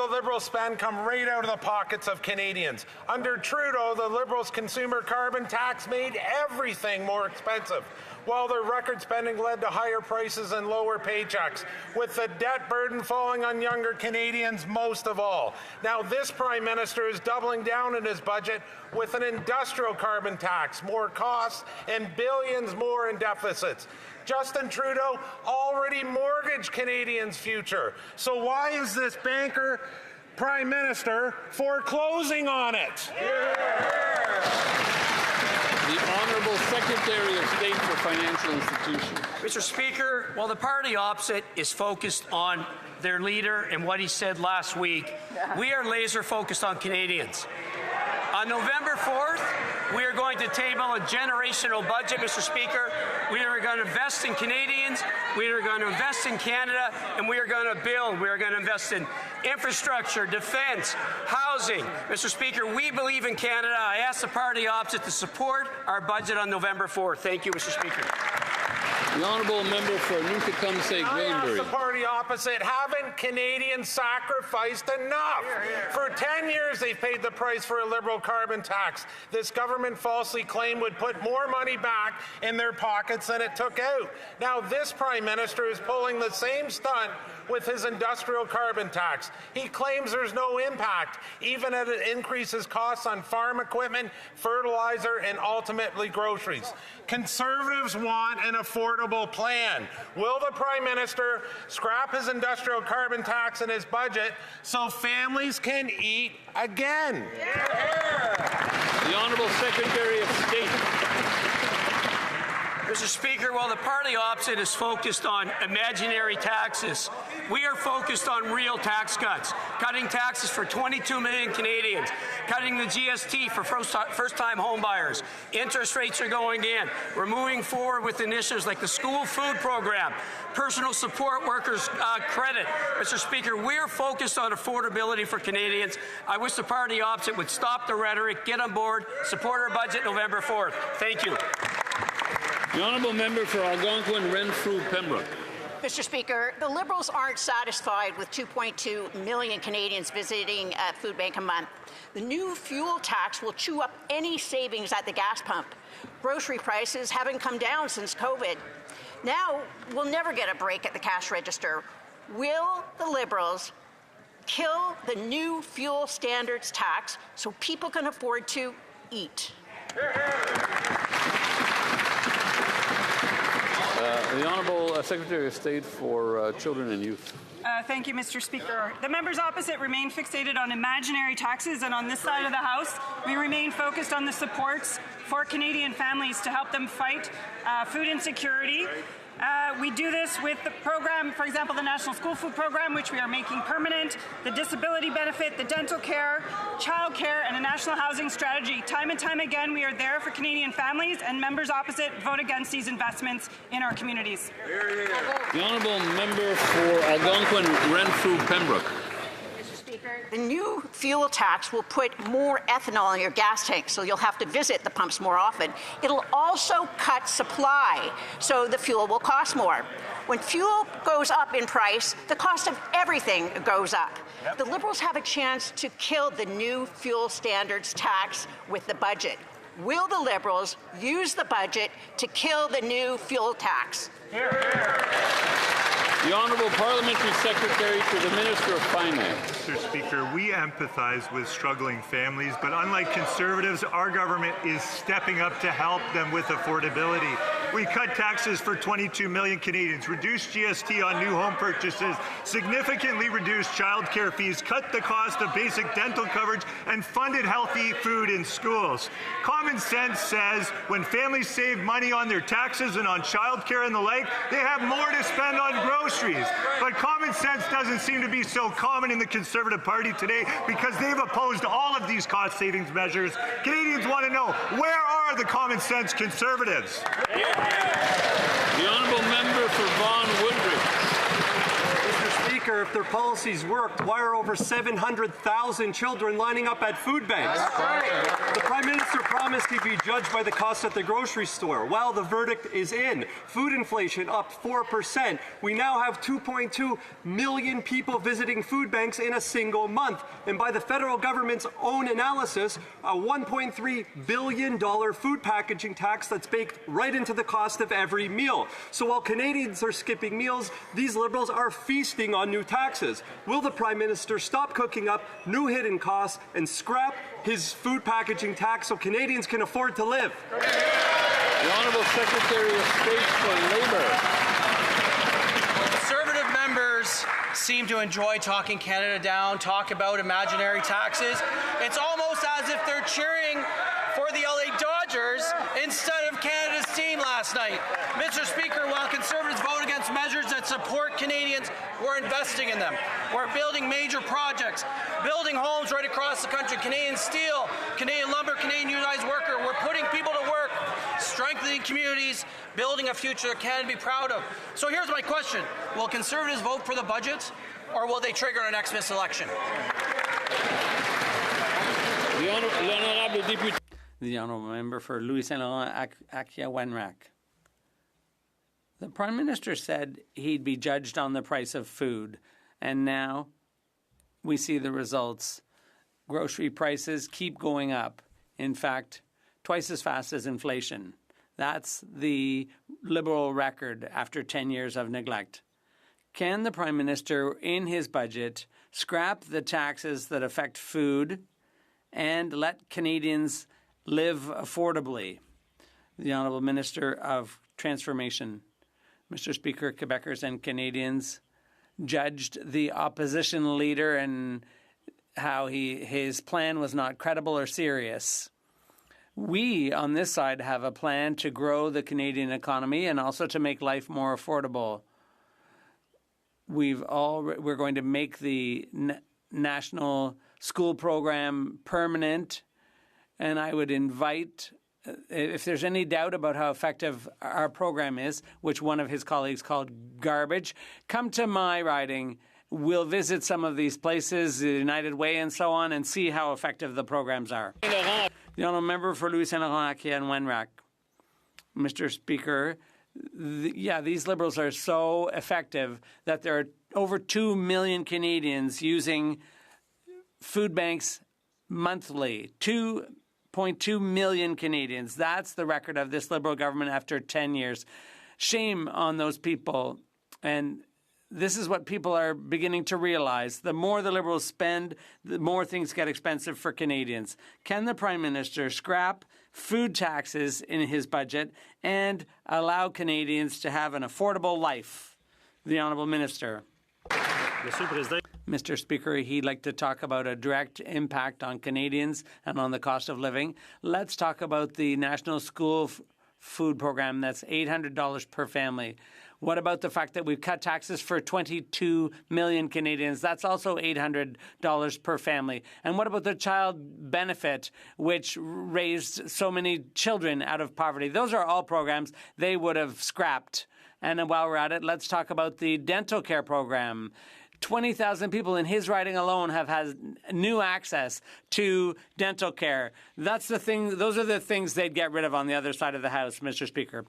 the Liberals spend come right out of the pockets of Canadians. Under Trudeau, the Liberals' consumer carbon tax made everything more expensive, while their record spending led to higher prices and lower paychecks, with the debt burden falling on younger Canadians most of all. Now, this Prime Minister is doubling down in his budget with an industrial carbon tax, more costs, and billions more in deficits. Justin Trudeau already mortgaged Canadians' future. So why is this banker Prime Minister foreclosing on it? The Honourable Secretary of State for Financial Institutions. Mr. Speaker, while the party opposite is focused on their leader and what he said last week, we are laser focused on Canadians. On November 4th, we are going to table a generational budget, Mr. Speaker. We are going to invest in Canadians, we are going to invest in Canada, and we are going to build. We are going to invest in infrastructure, defence, housing. Mr. Speaker, we believe in Canada. I ask the party opposite to support our budget on November 4th. Thank you, Mr. Speaker. The Honourable Member for Newcastle-Glenbury. I ask the party opposite, haven't Canadians sacrificed enough? For 10 years, they've paid the price for a Liberal carbon tax. This government falsely claimed would put more money back in their pockets than it took out. Now, this Prime Minister is pulling the same stunt with his industrial carbon tax. He claims there's no impact, even as it increases costs on farm equipment, fertilizer, and ultimately groceries. Conservatives want an affordable plan. Will the Prime Minister scrap his industrial carbon tax in his budget so families can eat again? The Honourable Secretary of State. Mr. Speaker, while the party opposite is focused on imaginary taxes, we are focused on real tax cuts, cutting taxes for 22 million Canadians, cutting the GST for first-time homebuyers. Interest rates are going in. We're moving forward with initiatives like the school food program, personal support workers credit. Mr. Speaker, we're focused on affordability for Canadians. I wish the party opposite would stop the rhetoric, get on board, support our budget November 4th. Thank you. The Honourable Member for Algonquin, Renfrew, Pembroke. Mr. Speaker, the Liberals aren't satisfied with 2.2 million Canadians visiting a food bank a month. The new fuel tax will chew up any savings at the gas pump. Grocery prices haven't come down since COVID. Now, we'll never get a break at the cash register. Will the Liberals kill the new fuel standards tax so people can afford to eat? The Honourable Secretary of State for Children and Youth. Thank you, Mr. Speaker. The members opposite remain fixated on imaginary taxes, and on this side of the House, we remain focused on the supports for Canadian families to help them fight food insecurity. We do this with the program, for example, the National School Food Program, which we are making permanent, the disability benefit, the dental care, child care, and a national housing strategy. Time and time again, we are there for Canadian families, and members opposite vote against these investments in our communities. The Honourable Member for Algonquin, Renfrew, Pembroke. The new fuel tax will put more ethanol in your gas tank, so you'll have to visit the pumps more often. It'll also cut supply, so the fuel will cost more. When fuel goes up in price, the cost of everything goes up. The Liberals have a chance to kill the new fuel standards tax with the budget. Will the Liberals use the budget to kill the new fuel tax? The Honourable Parliamentary Secretary to the Minister of Finance. Mr. Speaker, we empathise with struggling families, but unlike Conservatives, our government is stepping up to help them with affordability. We cut taxes for 22 million Canadians, reduced GST on new home purchases, significantly reduced childcare fees, cut the cost of basic dental coverage, and funded healthy food in schools. Common sense says when families save money on their taxes and on childcare and the like, they have more to spend on groceries. But common sense doesn't seem to be so common in the Conservative Party today because they've opposed all of these cost savings measures. Canadians want to know, where are the common sense Conservatives? The Honourable Member for Vaughan Woodbridge. Mr. Speaker, Speaker, if their policies worked, why are over 700,000 children lining up at food banks? The Prime Minister promised he'd be judged by the cost at the grocery store. Well, the verdict is in. Food inflation up 4%. We now have 2.2 million people visiting food banks in a single month. And by the federal government's own analysis, a $1.3 billion food packaging tax that's baked right into the cost of every meal. So while Canadians are skipping meals, these Liberals are feasting on new taxes. Will the Prime Minister stop cooking up new hidden costs and scrap his food packaging tax so Canadians can afford to live? The Honourable Secretary of State for Labour. Conservative members seem to enjoy talking Canada down, talk about imaginary taxes. It's almost as if they're cheering for the LA Dodgers instead of Canada's team last night. Mr. Speaker, while Conservatives vote against measures that support Canadians, we're investing in them. We're building major projects, building homes right across the country. Canadian steel, Canadian lumber, Canadian unionized worker. We're putting people to work, strengthening communities, building a future that Canada can be proud of. So here's my question. Will Conservatives vote for the budget, or will they trigger an next miss election? The Honourable Member for Louis Saint Laurent Akia Wenrack. The Prime Minister said he'd be judged on the price of food, and now we see the results. Grocery prices keep going up. In fact, twice as fast as inflation. That's the Liberal record after 10 years of neglect. Can the Prime Minister, in his budget, scrap the taxes that affect food and let Canadians live affordably? The Honourable Minister of Transformation. Mr. Speaker, Quebecers and Canadians judged the opposition leader and how his plan was not credible or serious. We, on this side, have a plan to grow the Canadian economy and also to make life more affordable. We're going to make the national school program permanent, and I would invite, if there's any doubt about how effective our program is, which one of his colleagues called garbage, come to my riding. We'll visit some of these places, the United Way and so on, and see how effective the programs are. The Honourable Member for Louis Saint Laurent Akia and Wenrack. Mr. Speaker, these Liberals are so effective that there are over 2 million Canadians using food banks monthly. 2.2 million Canadians. That's the record of this Liberal government after 10 years. Shame on those people. And this is what people are beginning to realize. The more the Liberals spend, the more things get expensive for Canadians. Can the Prime Minister scrap food taxes in his budget and allow Canadians to have an affordable life? The Honourable Minister. Mr. Speaker, he'd like to talk about a direct impact on Canadians and on the cost of living. Let's talk about the National School Food Program. That's $800 per family. What about the fact that we've cut taxes for 22 million Canadians? That's also $800 per family. And what about the child benefit, which raised so many children out of poverty? Those are all programs they would have scrapped. And while we're at it, let's talk about the dental care program. 20,000 people in his riding alone have had new access to dental care. That's the thing. Those are the things they'd get rid of on the other side of the House, Mr. Speaker.